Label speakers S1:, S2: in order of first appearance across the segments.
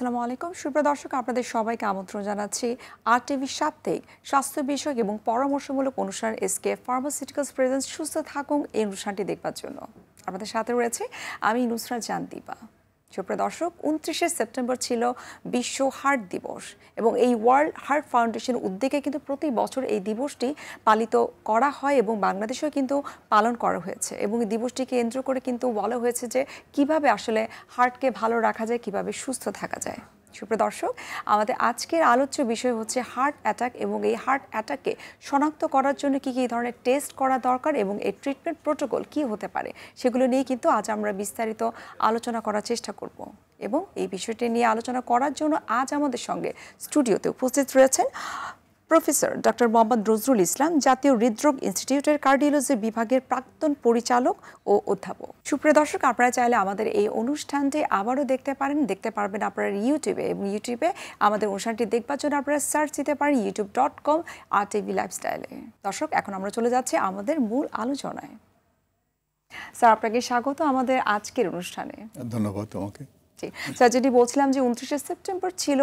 S1: আসসালামু আলাইকুম সুপ্রিয় দর্শক, আপনাদের সবাইকে আমন্ত্রণ জানাচ্ছি আর টিভি সাপ্তাহিক স্বাস্থ্য বিষয়ক এবং পরামর্শমূলক অনুষ্ঠান এসকে ফার্মাসিউটিক্যালস প্রেজেন্স সুস্থ থাকুন এই অনুষ্ঠানটি দেখবার জন্য। আমাদের সাথে রয়েছে আমি নুসরাত জান দীপা। সুপ্রিয় দর্শক, 29শে সেপ্টেম্বর ছিল বিশ্ব হার্ট দিবস এবং এই ওয়ার্ল্ড হার্ট ফাউন্ডেশন উদ্যোগে কিন্তু প্রতি বছর এই দিবসটি পালিত করা হয় এবং বাংলাদেশেও কিন্তু পালন করা হয়েছে এবং এই দিবসটি কেন্দ্র করে কিন্তু বলা হয়েছে যে কিভাবে আসলে হার্টকে ভালো রাখা যায়, কিভাবে সুস্থ থাকা যায়। সুপ্রিয় দর্শক, আমাদের আজকের আলোচ্য বিষয় হচ্ছে হার্ট অ্যাটাক এবং এই হার্ট অ্যাটাককে শনাক্ত করার জন্য কী কী ধরনের টেস্ট করা দরকার এবং এর ট্রিটমেন্ট প্রোটোকল কী হতে পারে সেগুলো নিয়ে কিন্তু আজ আমরা বিস্তারিত আলোচনা করার চেষ্টা করব। এবং এই বিষয়টি নিয়ে আলোচনা করার জন্য আজ আমাদের সঙ্গে স্টুডিওতে উপস্থিত রয়েছেন প্রফেসর ডক্টর মোহাম্মদ নজরুল ইসলাম, জাতীয় হৃদরোগ ইনস্টিটিউটের কার্ডিওলজি বিভাগের প্রাক্তন পরিচালক ও অধ্যাপক। সুপ্রিয় দর্শক, আপনারা চাইলে আমাদের এই অনুষ্ঠানটি আবারও দেখতে পারবেন আপনারা ইউটিউবে, এবং ইউটিউবে আমাদের অনুষ্ঠানটি দেখবার জন্য আপনারা সার্চ দিতে পারেন youtube.com RTV লাইফস্টাইলে। দর্শক, এখন আমরা চলে যাচ্ছি আমাদের মূল আলোচনায়। স্যার, আপনাকে স্বাগত আমাদের আজকের অনুষ্ঠানে।
S2: ধন্যবাদ তোমাকে।
S1: স্যার, যেটি বলছিলাম যে 29শে সেপ্টেম্বর ছিল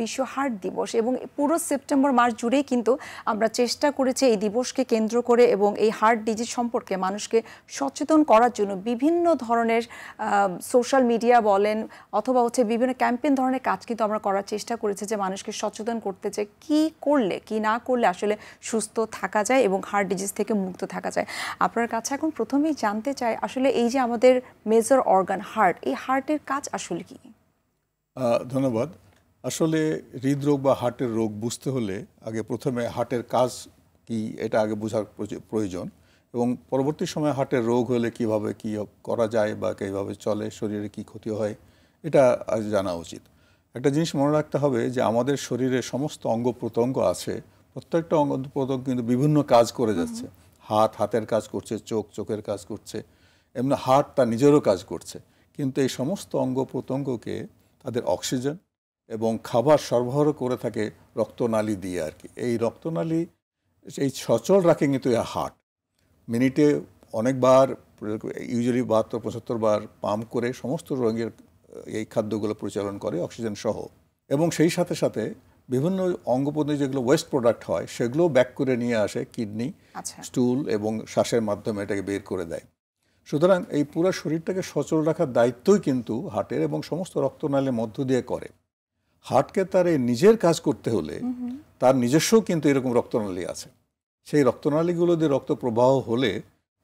S1: বিশ্ব হার্ট দিবস এবং পুরো সেপ্টেম্বর মাস জুড়েই কিন্তু আমরা চেষ্টা করেছি এই দিবসকে কেন্দ্র করে এবং এই হার্ট ডিজিজ সম্পর্কে মানুষকে সচেতন করার জন্য বিভিন্ন ধরনের সোশ্যাল মিডিয়া বলেন অথবা বিভিন্ন ক্যাম্পেইন ধরনের কাজ কিন্তু আমরা করার চেষ্টা করেছি যে মানুষকে সচেতন করতে চাই কী করলে কী না করলে আসলে সুস্থ থাকা যায় এবং হার্ট ডিজিজ থেকে মুক্ত থাকা যায়। আপনার কাছে এখন প্রথমেই জানতে চাই আসলে এই যে আমাদের মেজর অর্গান হার্ট, এই হার্টের কাজ আসলে কি?
S2: ধন্যবাদ। আসলে হৃদরোগ বা হার্টের রোগ বুঝতে হলে আগে প্রথমে হার্টের কাজ কি এটা আগে বোঝার প্রয়োজন এবং পরবর্তী সময়ে হার্টের রোগ হলে কিভাবে কি করা যায় বা কীভাবে চলে, শরীরে কি ক্ষতি হয় এটা আজ জানা উচিত। একটা জিনিস মনে রাখতে হবে যে আমাদের শরীরে সমস্ত অঙ্গ প্রত্যঙ্গ আছে, প্রত্যেকটা অঙ্গ প্রত্যঙ্গ কিন্তু বিভিন্ন কাজ করে যাচ্ছে। হাতের কাজ করছে, চোখের কাজ করছে, এমনি হার্ট তার নিজেরও কাজ করছে। কিন্তু এই সমস্ত অঙ্গ প্রত্যঙ্গকে তাদের অক্সিজেন এবং খাবার সরবরাহ করে থাকে রক্তনালী দিয়ে আর কি। এই রক্তনালী এই সচল রাখে কিন্তু এই হার্ট মিনিটে অনেকবার, ইউজুয়ালি 72-75 বার পাম্প করে সমস্ত রঙের এই খাদ্যগুলো পরিচালন করে অক্সিজেন সহ। এবং সেই সাথে সাথে বিভিন্ন অঙ্গ প্রত্যঙ্গ যেগুলো ওয়েস্ট প্রোডাক্ট হয় সেগুলো ব্যাক করে নিয়ে আসে কিডনি, স্টুল এবং শ্বাসের মাধ্যমে এটাকে বের করে দেয়। সুতরাং এই পুরো শরীরটাকে সচল রাখার দায়িত্বই কিন্তু হার্টের এবং সমস্ত রক্তনালীর মধ্য দিয়ে করে। হার্টকে তার এই নিজের কাজ করতে হলে তার নিজস্ব কিন্তু এরকম রক্তনালী আছে, সেই রক্তনালীগুলো দিয়ে রক্ত প্রবাহ হলে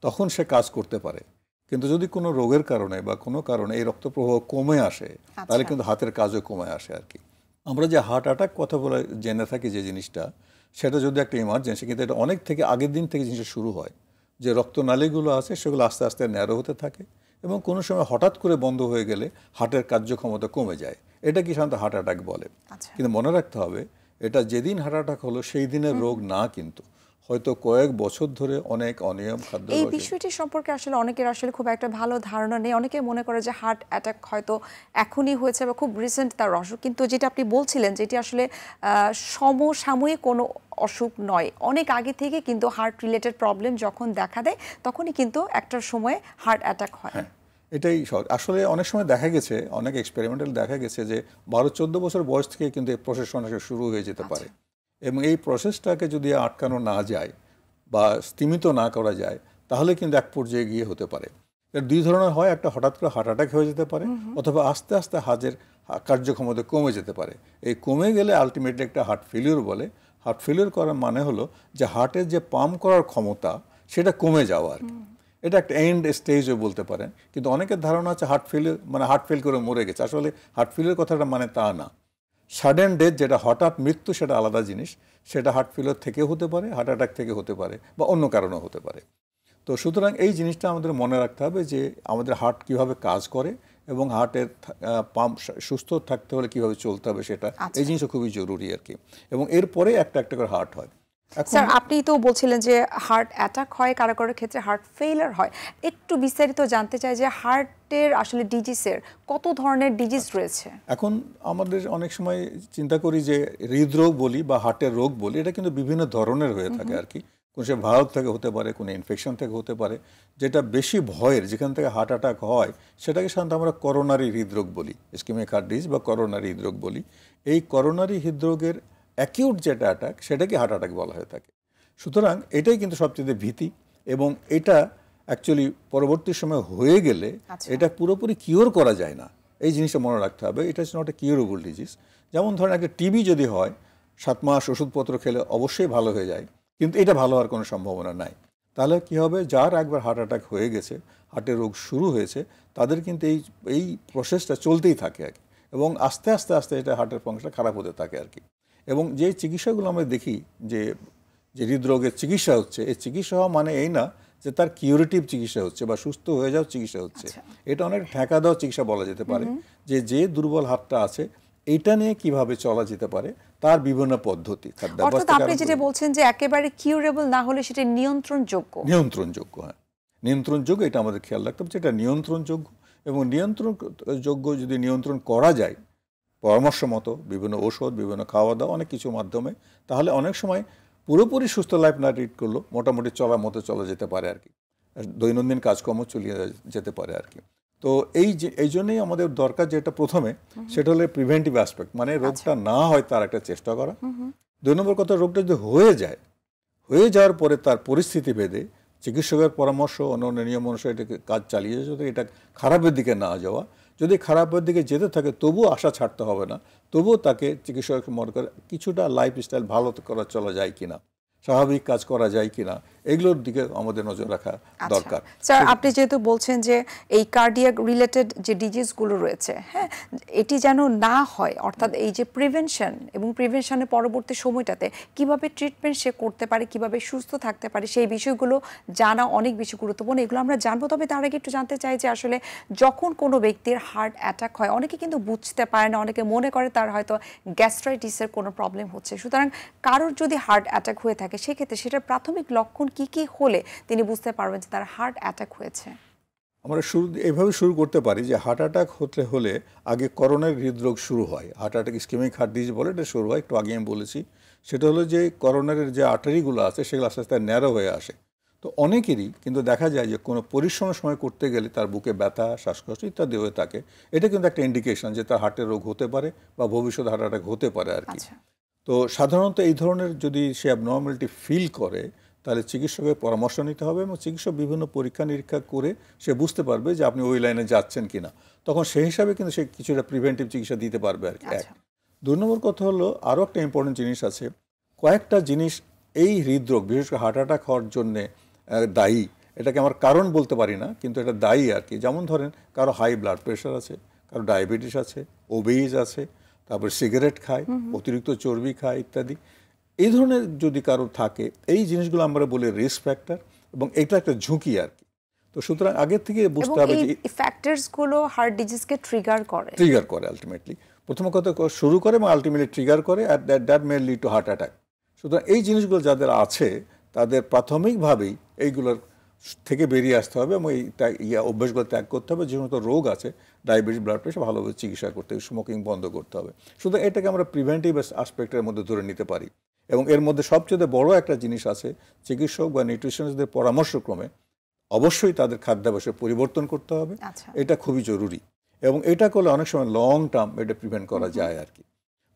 S2: তখন সে কাজ করতে পারে। কিন্তু যদি কোনো রোগের কারণে বা কোনো কারণে এই রক্ত প্রবাহ কমে আসে তাহলে কিন্তু হাতের কাজও কমে আসে আর কি। আমরা যে হার্ট অ্যাটাক কথা বলে জেনে থাকি যে জিনিসটা, সেটা যদি একটা ইমার্জেন্সি, কিন্তু এটা অনেক থেকে আগের দিন থেকে জিনিসটা শুরু হয় যে রক্তনালীগুলো আছে সেগুলো আস্তে আস্তে ন্যারো হতে থাকে এবং কোনো সময় হঠাৎ করে বন্ধ হয়ে গেলে হার্টের কার্যক্ষমতা কমে যায়। এটা কি সাধারণত হার্ট অ্যাটাক বলে। কিন্তু মনে রাখতে হবে এটা যেদিন হার্ট অ্যাটাক হলো সেই দিনের রোগ না, কিন্তু হয়তো কয়েক বছর ধরে অনেক অনিয়ম খাদ্য।
S1: এই বিষয়টি সম্পর্কে আসলে অনেকের আসলে খুব একটা ভালো ধারণা নেই। অনেকে মনে করে যে হার্ট অ্যাটাক হয়তো এখনই হয়েছে বা খুব রিসেন্ট তার অসুখ, কিন্তু যেটা আপনি বলছিলেন যেটি আসলে সমসাময়িক কোনো অসুখ নয়, অনেক আগে থেকে কিন্তু হার্ট রিলেটেড প্রবলেম যখন দেখা দেয় তখনই কিন্তু একটা সময়ে হার্ট অ্যাটাক হয়।
S2: এটাই আসলে অনেক সময় দেখা গেছে, অনেক এক্সপেরিমেন্টাল দেখা গেছে যে 12-14 বছর বয়স থেকে কিন্তু এই প্রসেস অনেক শুরু হয়ে যেতে পারে এবং এই প্রসেসটাকে যদি আটকানো না যায় বা স্তীমিত না করা যায় তাহলে কিন্তু এক পর্যায়ে গিয়ে হতে পারে। এর দুই ধরনের হয়, একটা হঠাৎ করে হার্ট অ্যাটাক হয়ে যেতে পারে অথবা আস্তে আস্তে হার্টের কার্যক্ষমতা কমে যেতে পারে। এই কমে গেলে আলটিমেটলি একটা হার্ট ফেলিওর বলে। হার্ট ফেলিওর করার মানে হলো যে হার্টের যে পাম্প করার ক্ষমতা সেটা কমে যাওয়া আর কি। এটা একটা এন্ড স্টেজও বলতে পারেন। কিন্তু অনেকের ধারণা আছে হার্ট ফেলিওর মানে হার্ট ফেল করে মরে গেছে। আসলে হার্ট ফেলিওর কথাটা মানে তা না। সাডেন ডেথ যেটা হঠাৎ মৃত্যু সেটা আলাদা জিনিস, সেটা হার্ট ফেলিওর থেকেও হতে পারে, হার্ট অ্যাটাক থেকে হতে পারে বা অন্য কারণেও হতে পারে। তো সুতরাং এই জিনিসটা আমাদের মনে রাখতে হবে যে আমাদের হার্ট কিভাবে কাজ করে এবং হার্টের পাম্প সুস্থ থাকতে হলে কিভাবে চলতে হবে সেটা, এই জিনিসটা খুবই জরুরি আর কি। এবং এরপরে একটা একটা করে হার্ট হয়।
S1: স্যার, আপনি তো বলছিলেন যে হার্ট অ্যাটাক হয়, কারো কারো ক্ষেত্রে হার্ট ফেইলার হয়। একটু বিস্তারিত জানতে চাই যে হার্টের আসলে ডিজিজের কত ধরনের ডিজিজ রয়েছে।
S2: এখন আমাদের অনেক সময় চিন্তা করি যে হৃদরোগ বলি বা হার্টের রোগ বলি, এটা কিন্তু বিভিন্ন ধরনের হয়ে থাকে আর কি। কোনো সে ভালভ থেকে হতে পারে, কোনো ইনফেকশন থেকে হতে পারে। যেটা বেশি ভয়ের, যেখান থেকে হার্ট অ্যাটাক হয়, সেটাকে সাধারণত আমরা করোনারি হৃদরোগ বলি, ইসকেমিক হার্ট ডিজিজ বা করোনারি হৃদরোগ বলি। এই করোনারি হৃদরোগের অ্যাকিউট যেটা অ্যাটাক, সেটাকে হার্ট অ্যাটাক বলা হয়ে থাকে। সুতরাং এটাই কিন্তু সবচেয়ে ভীতি, এবং এটা অ্যাকচুয়ালি পরবর্তী সময় হয়ে গেলে এটা পুরোপুরি কিওর করা যায় না। এই জিনিসটা মনে রাখতে হবে, এটা is not a curable disease. যেমন ধরেন একটা টিবি যদি হয়, 7 মাস ওষুধপত্র খেলে অবশ্যই ভালো হয়ে যায়, কিন্তু এটা ভালো হওয়ার কোনো সম্ভাবনা নাই। তাহলে কি হবে, যার একবার হার্ট অ্যাটাক হয়ে গেছে, হার্টের রোগ শুরু হয়েছে, তাদের কিন্তু এই প্রসেসটা চলতেই থাকে আর কি, এবং আস্তে আস্তে আস্তে এটা হার্টের ফাংশন খারাপ হতে থাকে আর কি। এবং যে চিকিৎসাগুলো আমরা দেখি যে হৃদরোগের চিকিৎসা হচ্ছে, এই চিকিৎসা হওয়া মানে এই না যে তার কিউরেটিভ চিকিৎসা হচ্ছে বা সুস্থ হয়ে যাওয়ার চিকিৎসা হচ্ছে। এটা অনেক ঠেকা দেওয়া চিকিৎসা বলা যেতে পারে, যে দুর্বল হাতটা আছে এটা নিয়ে কিভাবে চলা যেতে পারে তার বিভিন্ন পদ্ধতি।
S1: অর্থাৎ আপনি যেটা বলছেন যে একেবারে কিউরেবল না হলে সেটা নিয়ন্ত্রণযোগ্য।
S2: হ্যাঁ, নিয়ন্ত্রণযোগ্য, এটা আমাদের খেয়াল রাখতে হবে, যেটা নিয়ন্ত্রণযোগ্য। এবং নিয়ন্ত্রণযোগ্য যদি নিয়ন্ত্রণ করা যায় পরামর্শ মতো, বিভিন্ন ওষুধ, বিভিন্ন খাওয়া দাওয়া, অনেক কিছুর মাধ্যমে, তাহলে অনেক সময় পুরোপুরি সুস্থ লাইফ না লিড করলেও মোটামুটি চলার মতো চলা যেতে পারে আর কি, দৈনন্দিন কাজকর্ম চলিয়ে যেতে পারে আর কি। তো এই জন্যই আমাদের দরকার যেটা প্রথমে, সেটা হলো প্রিভেন্টিভ অ্যাসপেক্ট, মানে রোগটা না হয় তার একটা চেষ্টা করা। 2 নম্বর কথা, রোগটা যদি হয়ে যাওয়ার পরে তার পরিস্থিতি ভেদে চিকিৎসকের পরামর্শ, অন্যান্য নিয়ম অনুসারে এটাকে কাজ চালিয়ে যাতে এটা খারাপের দিকে না যাওয়া। যদি খারাপের দিকে যেতে থাকে তবুও আশা ছাড়তে হবে না, তবুও তাকে চিকিৎসককে মনে করে কিছুটা লাইফস্টাইল ভালো করা চলা যায় কিনা, স্বাভাবিক কাজ করা যায় কিনা, এগুলোর দিকে আমাদের নজর রাখা দরকার।
S1: স্যার, আপনি যেহেতু বলছেন যে এই কার্ডিয়াক রিলেটেড যে ডিজিজগুলো রয়েছে, হ্যাঁ, এটি যেন না হয়, অর্থাৎ এই যে প্রিভেনশন এবং প্রিভেনশনের পরবর্তী সময়টাতে কিভাবে ট্রিটমেন্ট সে করতে পারে, কিভাবে সুস্থ থাকতে পারে, সেই বিষয়গুলো জানা অনেক বেশি গুরুত্বপূর্ণ। এগুলো আমরা জানবো। তবে তার আগে একটু জানতে চাই যে আসলে যখন কোনো ব্যক্তির হার্ট অ্যাটাক হয়, অনেকে কিন্তু বুঝতে পারে না, অনেকে মনে করে তার হয়তো গ্যাস্ট্রাইটিসের কোনো প্রবলেম হচ্ছে। সুতরাং কারোর যদি হার্ট অ্যাটাক হয়ে থাকে, সেক্ষেত্রে সেটার প্রাথমিক লক্ষণ কি কি হলে তিনি বুঝতে পারবেন যে তার হার্ট অ্যাটাক হয়েছে?
S2: আমরা এভাবে শুরু করতে পারি যে হার্ট অ্যাটাক হলে আগে করোনারি হৃদরোগ শুরু হয়। Heart attack ischemic heart disease বলে এটা শুরু হয়, একটু আগে আমি বলেছি। সেটা হলো যে করোনারির যে আর্টারিগুলো আছে সেগুলো আস্তে আস্তে ন্যারো হয়ে আসে। তো অনেকেরই কিন্তু দেখা যায় যে কোনো পরিশ্রমের সময় করতে গেলে তার বুকে ব্যথা, শ্বাসকষ্ট ইত্যাদি হয়ে থাকে। এটা কিন্তু একটা ইন্ডিকেশন যে তার হার্টের রোগ হতে পারে বা ভবিষ্যতে হার্ট অ্যাটাক হতে পারে আর কি। তো সাধারণত এই ধরনের যদি সে অ্যাবনর্মালিটি ফিল করে, তাহলে চিকিৎসকের পরামর্শ নিতে হবে, এবং চিকিৎসক বিভিন্ন পরীক্ষা নিরীক্ষা করে সে বুঝতে পারবে যে আপনি ওই লাইনে যাচ্ছেন কিনা। তখন সেই হিসাবে কিন্তু সে কিছুটা প্রিভেন্টিভ চিকিৎসা দিতে পারবে আর কি। 2 নম্বর কথা হলো, আরও একটা ইম্পর্টেন্ট জিনিস আছে, কয়েকটা জিনিস এই হৃদরোগ বিশেষ করে হার্ট অ্যাটাক হওয়ার জন্যে দায়ী। এটাকে আমার কারণ বলতে পারি না, কিন্তু এটা দায়ী আর কি। যেমন ধরেন কারো হাই ব্লাড প্রেশার আছে, কারো ডায়াবেটিস আছে, ওবেজ আছে, তারপর সিগারেট খায়, অতিরিক্ত চর্বি খায় ইত্যাদি। এই ধরনের যদি কারো থাকে, এই জিনিসগুলো আমরা বলি রিস্ক ফ্যাক্টর, এবং এটা একটা ঝুঁকি আর কি। তো সুতরাং আগের থেকে বুঝতে হবে যে
S1: এই ফ্যাক্টরসগুলো হার্ট ডিজিজকে ট্রিগার করে
S2: আলটিমেটলি। প্রথম কথা শুরু করে এবং আলটিমেটলি ট্রিগার করে, at that may lead to heart attack. সুতরাং এই জিনিসগুলো যাদের আছে তাদের প্রাথমিকভাবেই এইগুলোর থেকে বেরিয়ে আসতে হবে, এবং এই অভ্যাসগুলো ত্যাগ করতে হবে। যে সমস্ত রোগ আছে, ডায়াবেটিস, ব্লাড প্রেশার, ভালোভাবে চিকিৎসা করতে হবে, স্মোকিং বন্ধ করতে হবে। সুতরাং এটাকে আমরা প্রিভেন্টিভ আসপেক্টের মধ্যে ধরে নিতে পারি। এবং এর মধ্যে সবচেয়ে বড় একটা জিনিস আছে, চিকিৎসক বা নিউট্রিশনিস্টদের পরামর্শক্রমে অবশ্যই তাদের খাদ্যাভ্যাসে পরিবর্তন করতে হবে। এটা খুবই জরুরি, এবং এটা করলে অনেক সময় লং টার্ম এটা প্রিভেন্ট করা যায় আর কি।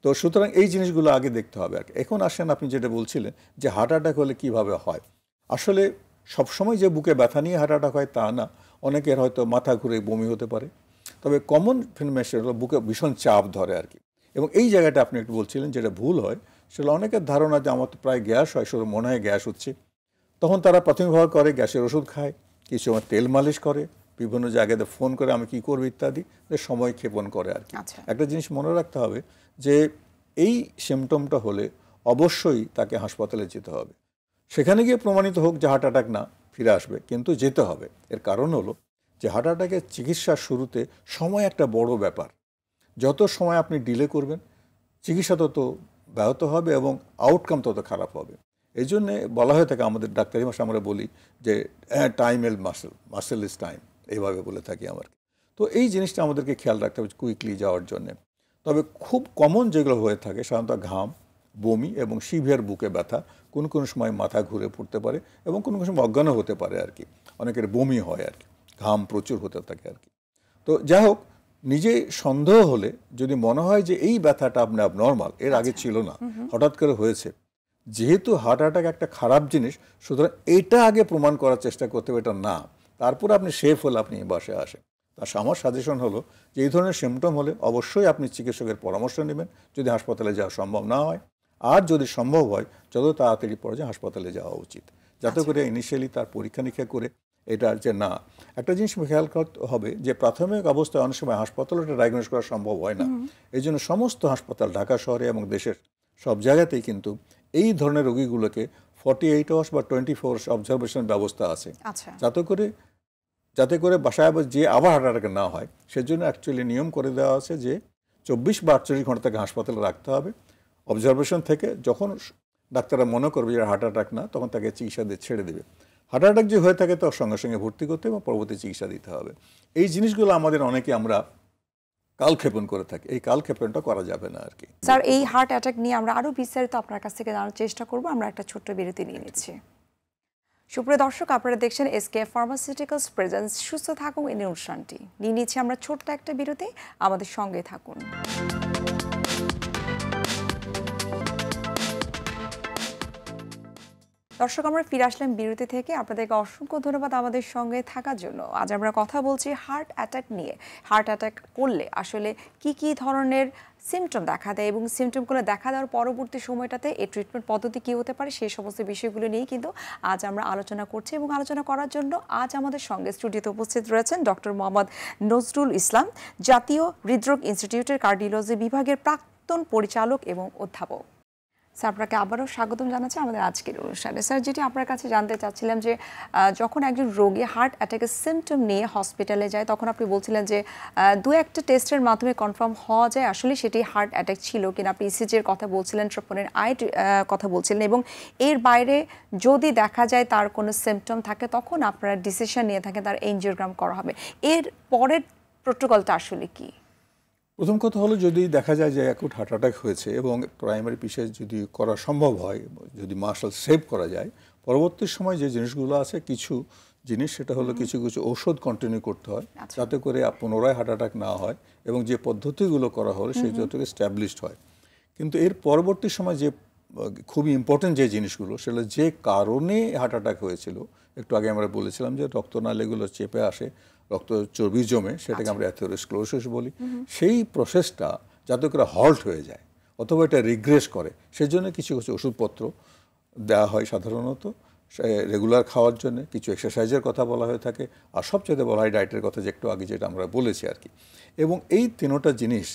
S2: তো সুতরাং এই জিনিসগুলো আগে দেখতে হবে আর কি। এখন আসেন আপনি যেটা বলছিলেন যে হার্ট অ্যাটাক হলে কীভাবে হয়। আসলে সবসময় যে বুকে ব্যথা নিয়ে হার্ট অ্যাটাক হয় তা না, অনেকের হয়তো মাথা ঘুরে বমি হতে পারে। তবে কমন ফিনমেশন হলো বুকে ভীষণ চাপ ধরে আর কি। এবং এই জায়গাটা আপনি একটু বলছিলেন যেটা ভুল হয়, সেটা অনেকের ধারণা যে আমার তো প্রায় গ্যাস হয়, শুধু মনে হয় গ্যাস হচ্ছে। তখন তারা প্রাথমিকভাবে করে গ্যাসের ওষুধ খায়, কিছু সময় তেল মালিশ করে, বিভিন্ন জায়গাতে ফোন করে আমি কি করবো ইত্যাদি, সময় ক্ষেপণ করে আর কি। একটা জিনিস মনে রাখতে হবে যে এই সিমটমটা হলে অবশ্যই তাকে হাসপাতালে যেতে হবে। সেখানে গিয়ে প্রমাণিত হোক যে হার্ট অ্যাটাক না, ফিরে আসবে, কিন্তু যেতে হবে। এর কারণ হলো যে হার্ট অ্যাটাকের চিকিৎসার শুরুতে সময় একটা বড় ব্যাপার। যত সময় আপনি ডিলে করবেন, চিকিৎসা তত ব্যাহত হবে এবং আউটকাম তত খারাপ হবে। এই জন্যে বলা হয়ে থাকে আমাদের ডাক্তারি ভাষা, আমরা বলি যে time L muscle is time, এইভাবে বলে থাকি আমার। তো এই জিনিসটা আমাদেরকে খেয়াল রাখতে হবে কুইকলি যাওয়ার জন্যে। তবে খুব কমন যেগুলো হয়ে থাকে সাধারণত ঘাম, বমি এবং সিভিয়ার বুকে ব্যথা, কোনো কোনো সময় মাথা ঘুরে পড়তে পারে এবং কোনো কোনো সময় অজ্ঞানও হতে পারে আর কি। অনেকের বমি হয় আর কি, ঘাম প্রচুর হতে থাকে আর কি। তো যাই হোক, নিজে সন্দেহ হলে যদি মনে হয় যে এই ব্যথাটা আপনার অ্যাবনর্মাল, এর আগে ছিল না, হঠাৎ করে হয়েছে, যেহেতু হার্ট অ্যাটাক একটা খারাপ জিনিস, সুতরাং এইটা আগে প্রমাণ করার চেষ্টা করতে হবে এটা না, তারপর আপনি সেফ হলে আপনি বাসায় আসেন। আমার সাজেশন হলো যে এই ধরনের সিমটম হলে অবশ্যই আপনি চিকিৎসকের পরামর্শ নেবেন যদি হাসপাতালে যাওয়া সম্ভব না হয়, আর যদি সম্ভব হয় যত তাড়াতাড়ি পর্যায়ে হাসপাতালে যাওয়া উচিত, যাতে করে ইনিশিয়ালি তার পরীক্ষা নিরীক্ষা করে এটা যে না। একটা জিনিস খেয়াল করতে হবে যে প্রাথমিক অবস্থায় অনেক সময় হাসপাতালে এটা ডায়াগনোস করা সম্ভব হয় না। এই জন্য সমস্ত হাসপাতাল ঢাকা শহরে এবং দেশের সব জায়গাতেই কিন্তু এই ধরনের রোগীগুলোকে 48 আওয়ার্স বা 24 আওয়ার্স অবজারভেশন ব্যবস্থা আছে, যাতে করে বাসায় যে আবার হার্ট অ্যাটাক না হয়। সেজন্য অ্যাকচুয়ালি নিয়ম করে দেওয়া আছে যে 24 বা 48 ঘন্টা তাকে হাসপাতালে রাখতে হবে অবজারভেশন থেকে। যখন ডাক্তাররা মনে করবে যে হার্ট অ্যাটাক না, তখন তাকে চিকিৎসা দিয়ে ছেড়ে দেবে। হার্ট অ্যাটাক যে হয়ে থাকে তার সঙ্গে সঙ্গে ভর্তি করতে এবং পরবর্তী চিকিৎসা দিতে হবে। এই জিনিসগুলো আমাদের অনেকে আমরা কালক্ষেপণ করে থাকি, এই কালক্ষেপণটা করা যাবে না আর কি।
S1: স্যার, এই হার্ট অ্যাটাক নিয়ে আমরা আরো বিস্তারিত আপনার কাছ থেকে জানার চেষ্টা করব। আমরা একটা ছোট্ট বিরতি নিয়ে নিচ্ছি। সুপ্রিয় দর্শক, আপনারা দেখছেন এসকেএফ ফার্মাসিউটিক্যালস প্রেজেন্স সুস্থ থাকুন এই অনুষ্ঠানটি। নিয়ে নিচ্ছি আমরা ছোট্ট একটা বিরতি, আমাদের সঙ্গে থাকুন। দর্শক, আমরা ফিরে আসলাম বিরতি থেকে। আপনাদেরকে অসংখ্য ধন্যবাদ আমাদের সঙ্গে থাকার জন্য। আজ আমরা কথা বলছি হার্ট অ্যাটাক নিয়ে। হার্ট অ্যাটাক করলে আসলে কি কি ধরনের সিমটম দেখা দেয় এবং সিমটমগুলো দেখা দেওয়ার পরবর্তী সময়টাতে এই ট্রিটমেন্ট পদ্ধতি কী হতে পারে, সেই সমস্ত বিষয়গুলো নিয়েই কিন্তু আজ আমরা আলোচনা করছি। এবং আলোচনা করার জন্য আজ আমাদের সঙ্গে স্টুডিওতে উপস্থিত রয়েছেন ডক্টর মোহাম্মদ নজরুল ইসলাম, জাতীয় হৃদরোগ ইনস্টিটিউটের কার্ডিওলজি বিভাগের প্রাক্তন পরিচালক এবং অধ্যাপক। স্যার, আপনাকে আবারও স্বাগতম জানাচ্ছি আমাদের আজকের অনুষ্ঠানে। স্যার, যেটি আপনার কাছে জানতে চাচ্ছিলাম যে যখন একজন রোগী হার্ট অ্যাটাকের সিমটম নিয়ে হসপিটালে যায়, তখন আপনি বলছিলেন যে দু একটা টেস্টের মাধ্যমে কনফার্ম হওয়া যায় আসলে সেটি হার্ট অ্যাটাক ছিল কিনা। আপনি ইসিজির কথা বলছিলেন, ট্রোপনের কথা বলছিলেন, এবং এর বাইরে যদি দেখা যায় তার কোনো সিমটম থাকে তখন আপনারা ডিসিশন নিয়ে থাকেন তার এনজিওগ্রাম করা হবে। এর পরের প্রোটোকলটা আসলে কি?
S2: প্রথম কথা হলো, যদি দেখা যায় যে অ্যাকুট হার্ট অ্যাটাক হয়েছে এবং প্রাইমারি পিসে যদি করা সম্ভব হয়, যদি মার্শাল সেভ করা যায়, পরবর্তী সময় যে জিনিসগুলো আছে কিছু জিনিস, সেটা হলো কিছু কিছু ঔষধ কন্টিনিউ করতে হয় যাতে করে পুনরায় হার্ট অ্যাটাক না হয় এবং যে পদ্ধতিগুলো করা হলো সেই যতটুকু স্ট্যাবলিশড হয়। কিন্তু এর পরবর্তী সময় যে খুবই ইম্পর্টেন্ট যে জিনিসগুলো, সেগুলো যে কারণে হার্ট অ্যাটাক হয়েছিল, একটু আগে আমরা বলেছিলাম যে রক্তনালীগুলো চেপে আসে, রক্ত চর্বি জমে, সেটাকে আমরা অ্যাথেরোস্ক্লেরোসিস বলি। সেই প্রসেসটা যাতে করে হল্ট হয়ে যায় অথবা এটা রিগ্রেস করে, সেজন্য কিছু কিছু ওষুধপত্র দেওয়া হয় সাধারণত রেগুলার খাওয়ার জন্য। কিছু এক্সারসাইজের কথা বলা হয়ে থাকে, আর সবচেয়ে বলা হয় ডায়েটের কথা, যে একটু আগে যেটা আমরা বলেছি আর কি। এবং এই তিনোটা জিনিস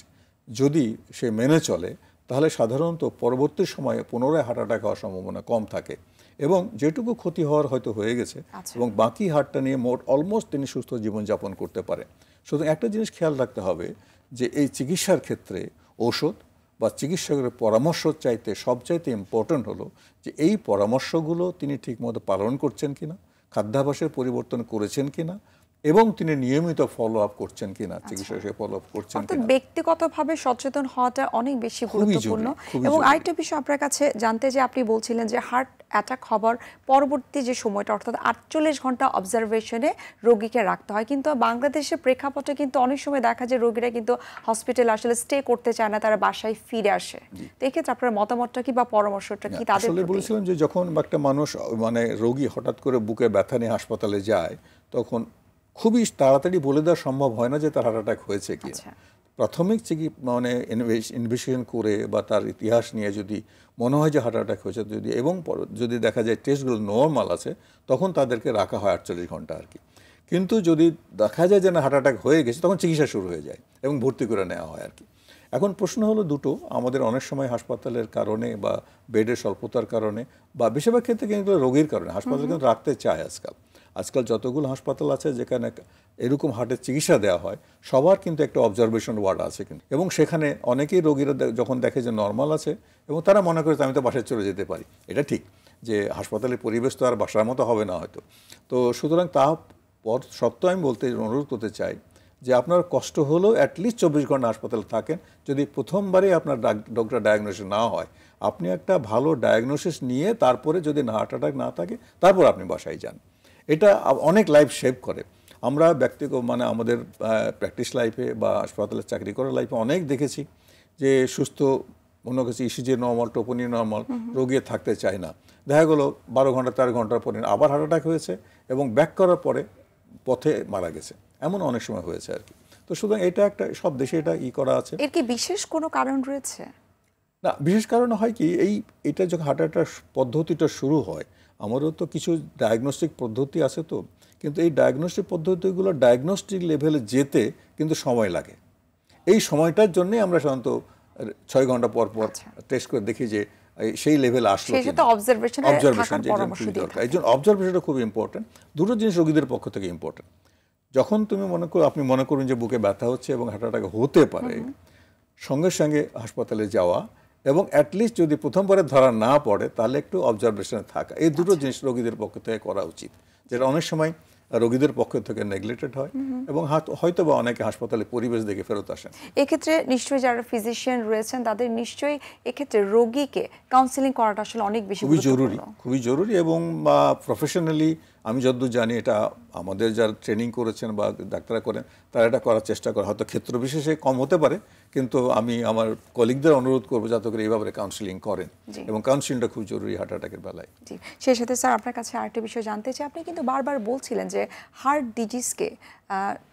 S2: যদি সে মেনে চলে, তাহলে সাধারণত পরবর্তী সময়ে পুনরায় হার্ট অ্যাটাক হওয়ার সম্ভাবনা কম থাকে এবং যেটুকু ক্ষতি হওয়ার হয়তো হয়ে গেছে এবং বাকি হার্টটা নিয়ে অলমোস্ট তিনি সুস্থ জীবনযাপন করতে পারে। সুতরাং একটা জিনিস খেয়াল রাখতে হবে যে এই চিকিৎসার ক্ষেত্রে ঔষধ বা চিকিৎসকের পরামর্শ চাইতে সবচাইতে ইম্পর্টেন্ট হলো যে এই পরামর্শগুলো তিনি ঠিকমতো পালন করছেন কিনা, খাদ্যাভ্যাসের পরিবর্তন করেছেন কিনা, এবং তিনি নিয়মিত ফলো আপ করছেন কিনা, চিকিৎসকের ফলো আপ করছেন কিনা।
S1: ব্যক্তিগতভাবে সচেতন হওয়াটা অনেক বেশি গুরুত্বপূর্ণ। এবং আরেকটা বিষয় আপনার কাছে জানতে, যে আপনি বলছিলেন যে হার্ট অ্যাটাক হবার পরবর্তী যে সময়টা, অর্থাৎ 48 ঘন্টা অবজারভেশনে রোগীকে রাখতে হয়, কিন্তু বাংলাদেশের প্রেক্ষাপটে কিন্তু অনেক সময় দেখা যায় রোগীরা কিন্তু হসপিটালে আসলে স্টে করতে চায় না, তারা বাসায় ফিরে আসে। এক্ষেত্রে আপনার মতামতটা কি বা পরামর্শটা কি তাদের?
S2: আসলে বলেছিলাম যে যখন একটা মানুষ রোগী হঠাৎ করে বুকে ব্যথা নিয়ে হাসপাতালে যায়, তখন খুবই তাড়াতাড়ি বলে দেওয়া সম্ভব হয় না যে তার হার্ট অ্যাটাক হয়েছে কি। প্রাথমিক ইনভেস্টিগেশন করে বা তার ইতিহাস নিয়ে যদি মনে হয় যে হার্ট অ্যাটাক হয়েছে, এবং যদি দেখা যায় টেস্টগুলো নর্মাল আছে, তখন তাদেরকে রাখা হয় 48 ঘন্টা আর কি। কিন্তু যদি দেখা যায় যে না হার্ট অ্যাটাক হয়ে গেছে, তখন চিকিৎসা শুরু হয়ে যায় এবং ভর্তি করে নেওয়া হয় আর কি। এখন প্রশ্ন হলো দুটো, আমাদের অনেক সময় হাসপাতালের কারণে বা বেডের স্বল্পতার কারণে বা বেশিরভাগ ক্ষেত্রে কিন্তু রোগীর কারণে হাসপাতাল কিন্তু রাখতে চায়। আজকাল যতগুলো হাসপাতাল আছে যেখানে এরকম হার্টের চিকিৎসা দেওয়া হয়, সবার কিন্তু একটা অবজারভেশন ওয়ার্ড আছে কিন্তু, এবং সেখানে অনেকেই রোগীরা যখন দেখে যে নর্মাল আছে এবং তারা মনে করে আমি তো বাসায় চলে যেতে পারি। এটা ঠিক যে হাসপাতালের পরিবেশ তো আর বাসার মতো হবে না হয়তো। তো সুতরাং তা সত্ত্বেও আমি অনুরোধ করতে চাই যে আপনার কষ্ট হলেও অ্যাটলিস্ট 24 ঘন্টা হাসপাতালে থাকেন। যদি প্রথমবারে আপনার ডক্টর ডায়াগনোসিস না হয়, আপনি একটা ভালো ডায়াগনোসিস নিয়ে তারপরে যদি হার্ট অ্যাটাক না থাকে তারপর আপনি বাসায় যান। এটা অনেক লাইফ সেভ করে। আমরা ব্যক্তিগত মানে আমাদের প্র্যাকটিস লাইফে বা হাসপাতালে চাকরি করার লাইফে অনেক দেখেছি যে সুস্থ মনে করছি ইসিজি নর্মাল, টোপনি নর্মাল, রোগী থাকতে চায় না। দেখা গেলো 12 ঘন্টা 13 ঘন্টার পরে আবার হার্ট অ্যাটাক হয়েছে এবং ব্যাক করার পরে পথে মারা গেছে, এমন অনেক সময় হয়েছে আর কি। তো সুতরাং এটা একটা সব দেশে এটা করা আছে।
S1: এর কি বিশেষ কোনো কারণ রয়েছে?
S2: না, বিশেষ কারণে হয় কি, এটা যখন হার্ট অ্যাটাক পদ্ধতিটা শুরু হয়, আমারও তো কিছু ডায়াগনস্টিক পদ্ধতি আছে তো, কিন্তু এই ডায়াগনস্টিক পদ্ধতিগুলো ডায়াগনস্টিক লেভেলে যেতে কিন্তু সময় লাগে। এই সময়টার জন্যই আমরা সাধারণত 6 ঘন্টা পর পর টেস্ট করে দেখি যে সেই লেভেল আসলো কিনা।
S1: অবজারভেশন
S2: এই জন্য অবজারভেশনটা খুব ইম্পর্টেন্ট। দুটো জিনিস রোগীদের পক্ষ থেকে ইম্পর্টেন্ট। যখন তুমি আপনি মনে করুন যে বুকে ব্যথা হচ্ছে এবং হার্ট অ্যাটাক হতে পারে, সঙ্গে সঙ্গে হাসপাতালে যাওয়া এবং অ্যাটলিস্ট যদি প্রথমবারে ধরা না পড়ে তাহলে একটু অবজারভেশনে থাকা, এই দুটো জিনিস রোগীদের পক্ষ থেকে করা উচিত, যেটা অনেক সময় রোগীদের পক্ষ থেকে নেগলেক্টেড হয় এবং হয়তো বা অনেকে হাসপাতালে পরিবেশ দেখে ফেরত আসেন।
S1: এক্ষেত্রে নিশ্চয়ই যারা ফিজিশিয়ান রয়েছেন তাদের নিশ্চয়ই এক্ষেত্রে রোগীকে কাউন্সিলিং করাটা আসলে অনেক বেশি
S2: খুবই জরুরি এবং প্রফেশনালি আমি যতদূর জানি এটা আমাদের যারা ট্রেনিং করেছেন বা ডাক্তাররা করেন তারা এটা করার চেষ্টা করে। হয়তো ক্ষেত্র বিশেষে কম হতে পারে, কিন্তু আমি আমার কলিগদের অনুরোধ করবো যাতে করে এইভাবে কাউন্সিলিং করেন এবং কাউন্সিলিংটা খুব জরুরি হার্ট অ্যাটাকের বেলায়।
S1: জি, সেই সাথে স্যার আপনার কাছে আরেকটা বিষয় জানতে চাই। আপনি কিন্তু বারবার বলছিলেন যে হার্ট ডিজিজকে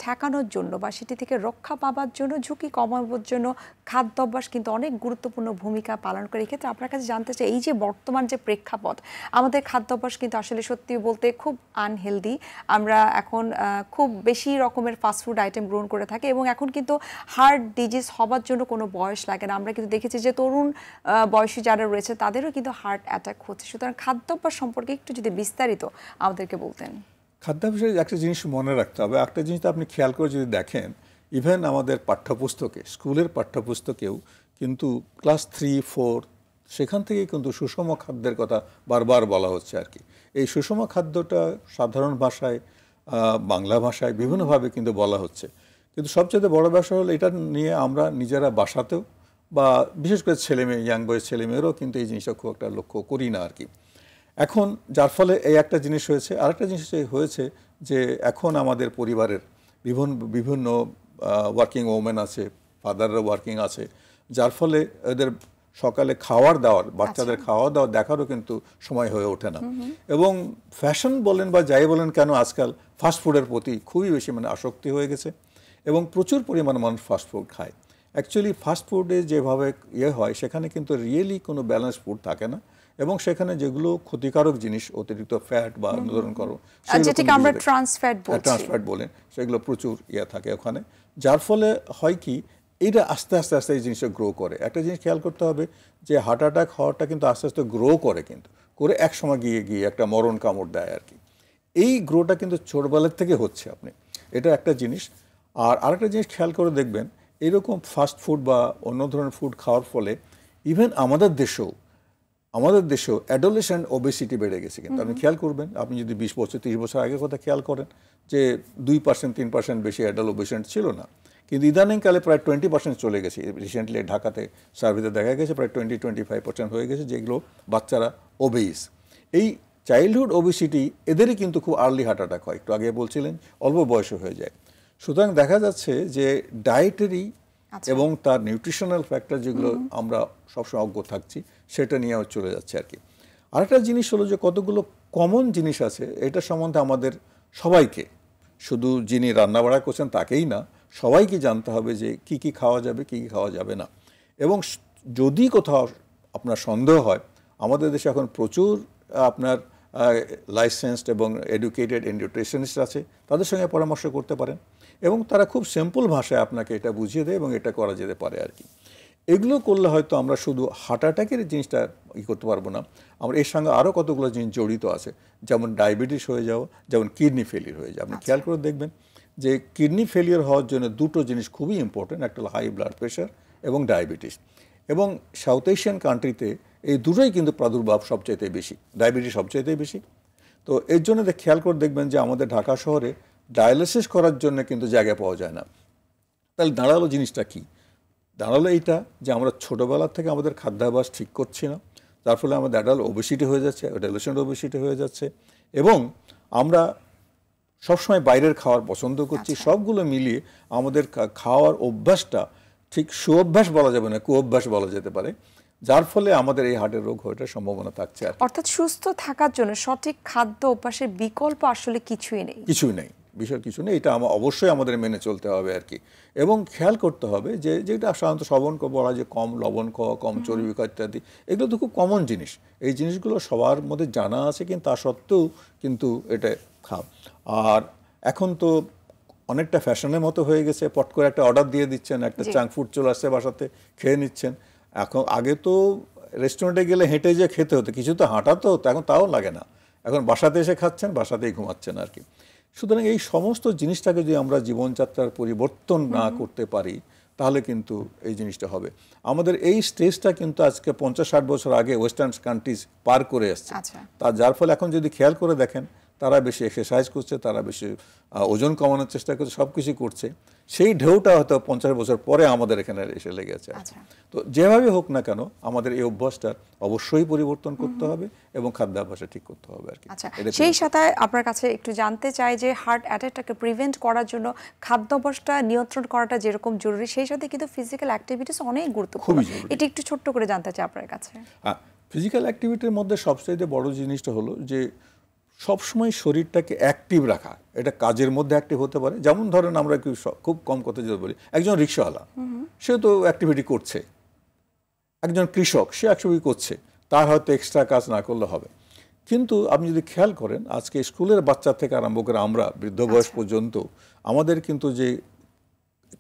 S1: ঠেকানোর জন্য বা সেটি থেকে রক্ষা পাবার জন্য, ঝুঁকি কমানোর জন্য খাদ্যাভ্যাস কিন্তু অনেক গুরুত্বপূর্ণ ভূমিকা পালন করে। এক্ষেত্রে আপনার কাছে জানতে চাই, এই যে বর্তমান যে প্রেক্ষাপট, আমাদের খাদ্যাভ্যাস কিন্তু আসলে সত্যি বলতে খুব আনহেলদি। আমরা এখন খুব বেশি রকমের ফাস্টফুড আইটেম গ্রহণ করে থাকি এবং এখন কিন্তু হার্ট ডিজিজ হবার জন্য কোনো বয়স লাগে না। আমরা কিন্তু দেখেছি যে তরুণ বয়সী যারা রয়েছে তাদেরও কিন্তু হার্ট অ্যাটাক হচ্ছে। সুতরাং খাদ্যাভ্যাস সম্পর্কে একটু যদি বিস্তারিত আমাদেরকে বলতেন।
S2: খাদ্যাভ্যাসের একটা জিনিস মনে রাখতে হবে, একটা জিনিস আপনি খেয়াল করে যদি দেখেন, ইভেন আমাদের পাঠ্যপুস্তকে, স্কুলের পাঠ্যপুস্তকেও কিন্তু ক্লাস 3-4 সেখান থেকেই কিন্তু সুষম খাদ্যের কথা বারবার বলা হচ্ছে আর কি। এই সুষম খাদ্যটা সাধারণ ভাষায়, বাংলা ভাষায় বিভিন্নভাবে কিন্তু বলা হচ্ছে, কিন্তু সবচেয়ে বড় বিষয় হলো এটা নিয়ে আমরা নিজেরা বাসাতেও বা বিশেষ করে ছেলেমেয়ে, ইয়াং বয়স ছেলেমেয়েরাও কিন্তু এই জিনিসটা খুব একটা লক্ষ্য করি না আর কি। এখন যার ফলে এই একটা জিনিস হয়েছে। আরেকটা জিনিস হয়েছে যে এখন আমাদের পরিবারের বিভিন্ন ওয়ার্কিং ওমেন আছে, ফাদাররা ওয়ার্কিং আছে, যার ফলে এদের সকালে খাওয়ার দাওয়ার, বাচ্চাদের খাওয়া দাওয়া দেখারও কিন্তু সময় হয়ে ওঠে না। এবং ফ্যাশন বলেন বা যাই বলেন কেন, আজকাল ফাস্টফুডের প্রতি খুবই বেশি আসক্তি হয়ে গেছে এবং প্রচুর পরিমাণে মানুষ ফাস্টফুড খায়। অ্যাকচুয়ালি ফাস্টফুডে যেভাবে হয় সেখানে কিন্তু রিয়েলি কোনো ব্যালেন্স ফুড থাকে না এবং সেখানে যেগুলো ক্ষতিকারক জিনিস, অতিরিক্ত ফ্যাট বা অনুসরণ করো,
S1: যেটাকে আমরা ট্রান্স ফ্যাট
S2: বলেন, সেগুলো প্রচুর থাকে ওখানে। যার ফলে হয় কি, এটা আস্তে আস্তে এই জিনিসটা গ্রো করে। একটা জিনিস খেয়াল করতে হবে যে হার্ট অ্যাটাক হওয়াটা কিন্তু আস্তে আস্তে গ্রো করে, কিন্তু করে এক সময় গিয়ে একটা মরণ কামড় দেয় আর কি। এই গ্রোটা কিন্তু ছোটবেলার থেকে হচ্ছে আপনি, এটা একটা জিনিস। আর আরেকটা জিনিস খেয়াল করে দেখবেন, এরকম ফাস্ট ফুড বা অন্য ধরনের ফুড খাওয়ার ফলে ইভেন আমাদের দেশেও অ্যাডোলেসেন্ট ওবেসিটি বেড়ে গেছে। কিন্তু আপনি খেয়াল করবেন, আপনি যদি 20 বছর 30 বছর আগের কথা খেয়াল করেন যে 2%-3% বেশি অ্যাডাল্ট ওবেসেন্ট ছিল না, কিন্তু ইদানিংকালে প্রায় 20% চলে গেছে। রিসেন্টলি ঢাকাতে সার্ভেতে দেখা গেছে প্রায় 20-25% হয়ে গেছে যেগুলো বাচ্চারা ওবেইস। এই চাইল্ডহুড ওবেসিটি এদেরই কিন্তু খুব আর্লি হার্ট অ্যাটাক হয়, একটু আগে বলছিলেন অল্প বয়সে হয়ে যায়। সুতরাং দেখা যাচ্ছে যে ডায়েটারি এবং তার নিউট্রিশনাল ফ্যাক্টর যেগুলো আমরা সবসময় অজ্ঞ থাকছি, সেটা নিয়েও চলে যাচ্ছে আর কি। আরেকটা জিনিস হলো যে কতগুলো কমন জিনিস আছে, এটা সম্বন্ধে আমাদের সবাইকে, শুধু যিনি রান্নাবাড়া করছেন তাকেই না, সবাইকে জানতে হবে যে কি কি খাওয়া যাবে, কি কি খাওয়া যাবে না। এবং যদি কোথাও আপনার সন্দেহ হয়, আমাদের দেশে এখন প্রচুর আপনার লাইসেন্সড এবং এডুকেটেড নিউট্রিশনিস্ট আছে, তাদের সঙ্গে পরামর্শ করতে পারেন এবং তারা খুব সিম্পল ভাষায় আপনাকে এটা বুঝিয়ে দেয় এবং এটা করা যেতে পারে আর কি। এগুলো করলে হয়তো আমরা শুধু হার্ট অ্যাটাকের জিনিসটা করতে পারবো না, আমরা এর সঙ্গে আরও কতগুলো জিনিস জড়িত আছে, যেমন ডায়াবেটিস হয়ে যাওয়া, যেমন কিডনি ফেলিয়ার হয়ে যাওয়া। আপনি খেয়াল করে দেখবেন যে কিডনি ফেলিয়ার হওয়ার জন্য দুটো জিনিস খুবই ইম্পর্টেন্ট, একটা হলো হাই ব্লাড প্রেশার এবং ডায়াবেটিস। এবং সাউথ এশিয়ান কান্ট্রিতে এই দুটোই কিন্তু প্রাদুর্ভাব সবচাইতে বেশি, ডায়াবেটিস সবচাইতে বেশি। তো এর জন্য খেয়াল করে দেখবেন যে আমাদের ঢাকা শহরে ডায়ালিসিস করার জন্য কিন্তু জায়গা পাওয়া যায় না। তাহলে দাঁড়ালো জিনিসটা কি? দাঁড়ালো এইটা যে আমরা ছোটোবেলা থেকে আমাদের খাদ্যাভ্যাস ঠিক করছি না, যার ফলে আমাদের অ্যাডাল্ট ওবেসিটি হয়ে যাচ্ছে, অ্যাডোলেসেন্ট ওবেসিটি হয়ে যাচ্ছে, এবং আমরা সবসময় বাইরের খাওয়ার পছন্দ করছি। সবগুলো মিলিয়ে আমাদের খাওয়ার অভ্যাসটা ঠিক সুঅভ্যাস বলা যাবে না, কুঅভ্যাস বলা যেতে পারে, যার ফলে আমাদের এই হার্টের রোগ হওয়ার সম্ভাবনা থাকছে।
S1: অর্থাৎ সুস্থ থাকার জন্য সঠিক খাদ্য অভ্যাসের বিকল্প আসলে কিছুই নেই।
S2: কিছুই নেই, বিষয় কিছু নেই। এটা অবশ্যই আমাদের মেনে চলতে হবে আর কি, এবং খেয়াল করতে হবে যে যেটা সাধারণত শ্রবণ বলা যে কম লবণ খাওয়া, কম চর্বি খাওয়া ইত্যাদি, এগুলো তো খুব কমন জিনিস। এই জিনিসগুলো সবার মধ্যে জানা আছে, কিন্তু তা সত্ত্বেও কিন্তু এটা খাও। আর এখন তো অনেকটা ফ্যাশনের মতো হয়ে গেছে, পট করে একটা অর্ডার দিয়ে দিচ্ছেন, একটা জাঙ্ক ফুড চলে আসছে বাসাতে, খেয়ে নিচ্ছেন। এখন আগে তো রেস্টুরেন্টে গেলে হেঁটে যেয়ে খেতে হতো, কিছু তো হাঁটা তো হতো, এখন তাও লাগে না, এখন বাসাতে এসে খাচ্ছেন, বাসাতেই ঘুমাচ্ছেন আর কি। সুতরাং এই সমস্ত জিনিসটাকে যদি আমরা জীবনযাত্রার পরিবর্তন না করতে পারি, তাহলে কিন্তু এই জিনিসটা হবে। আমাদের এই স্টেজটা কিন্তু আজকে 50-60 বছর আগে ওয়েস্টার্ন কান্ট্রিজ পার করে আসছে। তা যার ফলে এখন যদি খেয়াল করে দেখেন, তারা বেশি এক্সারসাইজ করছে, তারা বেশি ওজন কমানোর চেষ্টা করছে, সব কিছু করছে। সেই ঢেউটা হয়তো 50 বছর পরে আমাদের এখানে এসে লেগেছে। তো যেভাবে হোক না কেন, আমাদের এই অভ্যাসটা অবশ্যই পরিবর্তন করতে হবে এবং খাদ্যাভ্যাসটা ঠিক করতে হবে আর কি।
S1: সেই সাথে আপনার কাছে একটু জানতে চাই যে হার্ট অ্যাটাকটাকে প্রিভেন্ট করার জন্য খাদ্যাভ্যাসটা নিয়ন্ত্রণ করাটা যেরকম জরুরি, সেই সাথে কিন্তু ফিজিক্যাল অ্যাক্টিভিটিস অনেক গুরুত্বপূর্ণ। এটা একটু ছোট্ট করে জানতে চাই আপনার কাছে।
S2: ফিজিক্যাল অ্যাক্টিভিটির মধ্যে সবচেয়ে বড় জিনিসটা হলো যে সবসময় শরীরটাকে অ্যাক্টিভ রাখা। এটা কাজের মধ্যে অ্যাক্টিভ হতে পারে, যেমন ধরেন আমরা খুব কম কথা যদি বলি, একজন রিক্সাওয়ালা সে তো অ্যাক্টিভিটি করছে, একজন কৃষক সে অ্যাক্টিভিটি করছে, তার হয়তো এক্সট্রা কাজ না করলে হবে। কিন্তু আপনি যদি খেয়াল করেন, আজকে স্কুলের বাচ্চা থেকে আরম্ভ করে আমরা বৃদ্ধ বয়স পর্যন্ত আমাদের কিন্তু যে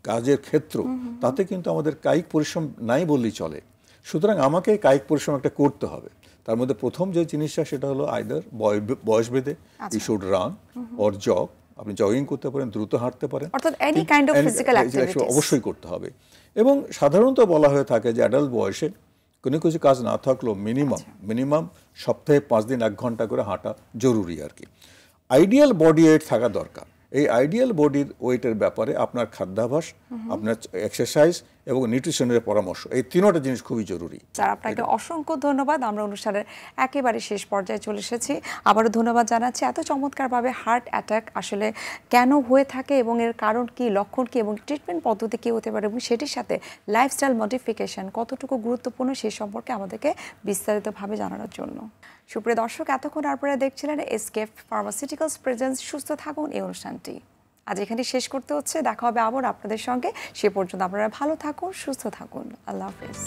S2: কাজের ক্ষেত্র, তাতে কিন্তু আমাদের কায়িক পরিশ্রম নাই বললেই চলে। সুতরাং আমাকে কায়িক পরিশ্রম একটা করতে হবে। তার মধ্যে প্রথম যে জিনিসটা সেটা হলো আইদার বয়স ভেদে you should run or jog. আপনি জগিং করতে পারেন, দ্রুত হাঁটতে পারেন,
S1: অর্থাৎ any kind of physical activity
S2: অবশ্যই করতে হবে। এবং সাধারণত বলা হয়ে থাকে যে অ্যাডাল্ট বয়সে কোনো কিছু কাজ না থাকলেও মিনিমাম সপ্তাহে 5 দিন 1 ঘন্টা করে হাঁটা জরুরি আর কি। আইডিয়াল বডি ওয়েট থাকা দরকার। এই আইডিয়াল বডির ওয়েটের ব্যাপারে আপনার খাদ্যাভ্যাস, আপনার এক্সারসাইজ এবং নিউট্রিশনের পরামর্শ, এই তিনটা জিনিস খুবই জরুরি।
S1: স্যার, আপনাকে অসংখ্য ধন্যবাদ। আমরা অনুষ্ঠানের একেবারে শেষ পর্যায়ে চলে এসেছি। আবারও ধন্যবাদ জানাচ্ছি এত চমৎকারভাবে হার্ট অ্যাটাক আসলে কেন হয়ে থাকে এবং এর কারণ কি, লক্ষণ কি এবং ট্রিটমেন্ট পদ্ধতি কী হতে পারে এবং সেটির সাথে লাইফস্টাইল মডিফিকেশন কতটুকু গুরুত্বপূর্ণ সে সম্পর্কে আমাদেরকে বিস্তারিতভাবে জানানোর জন্য। সুপ্রিয় দর্শক, এতক্ষণ আপনারা দেখছিলেন এসকেএফ ফার্মাসিউটিক্যালস প্রেজেন্স সুস্থ থাকুন এই অনুষ্ঠানটি। আজ এখানে শেষ করতে হচ্ছে, দেখা হবে আবার আপনাদের সঙ্গে। সে পর্যন্ত আপনারা ভালো থাকুন, সুস্থ থাকুন। আল্লাহ হাফেজ।